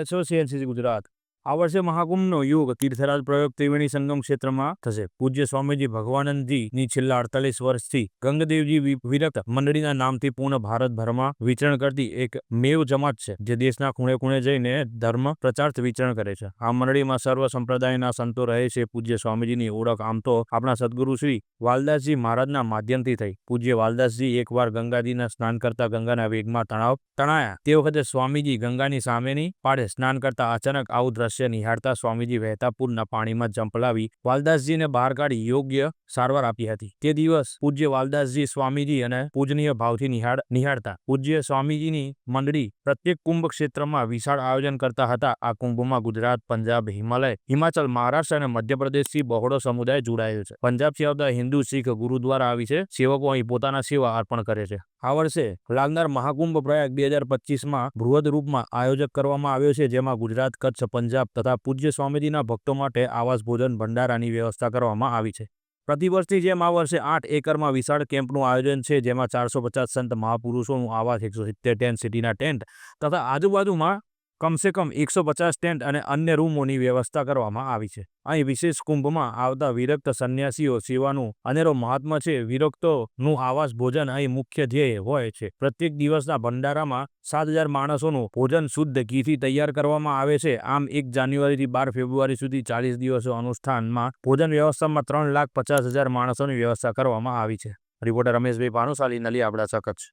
રહ્યા છો CNCC ગુજરાત। આ વર્ષે મહાકુંભનો યુગ તીર્થરાજ પ્રયોગ ત્રિવેણી સંગમ ક્ષેત્રમાં થશે। પૂજ્ય સ્વામીજી ભગવાનંદજીની છેલ્લા 48 વર્ષથી ગંગદેવજી વિરક્ત મંડળીના નામથી પૂર્ણ ભારતભરમાં વિચરણ કરતી એક મેવ જમાત છે, જે દેશના ખૂણે ખૂણે જઈને ધર્મ પ્રચાર વિચરણ કરે છે। આ મંડળીમાં સર્વ સંપ્રદાયના સંતો રહે છે। પૂજ્ય સ્વામીજીની ઓળખ આમ તો આપણા સદગુરુ શ્રી વાલદાસજી મહારાજના માધ્યમથી થઈ। પૂજ્ય વાલદાસજી એકવાર ગંગાજીના સ્નાન કરતા ગંગાના વેગમાં તણાયા। તે વખતે સ્વામીજી ગંગાની સામેની પાળે સ્નાન કરતા અચાનક આવું દ્રશ્ય નિહાળતા સ્વામીજી વહેતા પૂરના પાણીમાં ઝંપલાવી વાલદાસજીને બહાર કાઢી યોગ્ય સારવાર આપી હતી। તે દિવસ પૂજ્ય વાલદાસજી સ્વામીજી અને પૂજનીય ભાવથી નિહાળતા। પૂજ્ય સ્વામીજીની મંડળી પ્રત્યેક કુંભ ક્ષેત્રમાં વિશાળ આયોજન કરતા હતા। આ કુંભમાં ગુજરાત, પંજાબ, હિમાચલ, મહારાષ્ટ્ર અને મધ્યપ્રદેશથી બહોળો સમુદાય જોડાયો છે। પંજાબથી આવતા હિન્દુ, શીખ ગુરુદ્વારા આવી છે। સેવકો અહીં પોતાના સેવા અર્પણ કરે છે। આ વર્ષે લાગનાર મહાકુંભ પ્રયાગ 2025માં બૃહદ રૂપમાં આયોજક કરવામાં આવ્યો છે, જેમાં ગુજરાત, કચ્છ, પંજાબ તથા પૂજ્ય સ્વામીજીના ભક્તો માટે આવાસ, ભોજન, ભંડારાની વ્યવસ્થા કરવામાં આવી છે। પ્રતિવર્ષની જેમ આ વર્ષે 8 એકરમાં વિશાળ કેમ્પનું આયોજન છે, જેમાં 450 સંત મહાપુરુષોનું આવાસ, 170 ટેન્ટ સિટીના ટેન્ટ તથા આજુબાજુમાં કમસે કમ 150 ટેન્ટ અને અન્ય રૂમોની વ્યવસ્થા કરવામાં આવી છે। અહીં વિશેષ કુંભમાં આવતા વિરક્ત સંન્યાસીઓ સેવાનું અનેરો મહાત્મા છે। વિરક્તોનું આવાસ, ભોજન અહીં મુખ્ય ધ્યેય હોય છે। પ્રત્યેક દિવસના ભંડારામાં 7000 માણસોનું ભોજન શુદ્ધ ઘીથી તૈયાર કરવામાં આવે છે। આમ 1 જાન્યુઆરીથી 12 ફેબ્રુઆરી સુધી 40 દિવસો અનુષ્ઠાનમાં ભોજન વ્યવસ્થામાં 3,50,000 માણસોની વ્યવસ્થા કરવામાં આવી છે। રિપોર્ટર રમેશભાઈ ભાનુશાલી, નલિયા, અબડાસા, કચ્છ।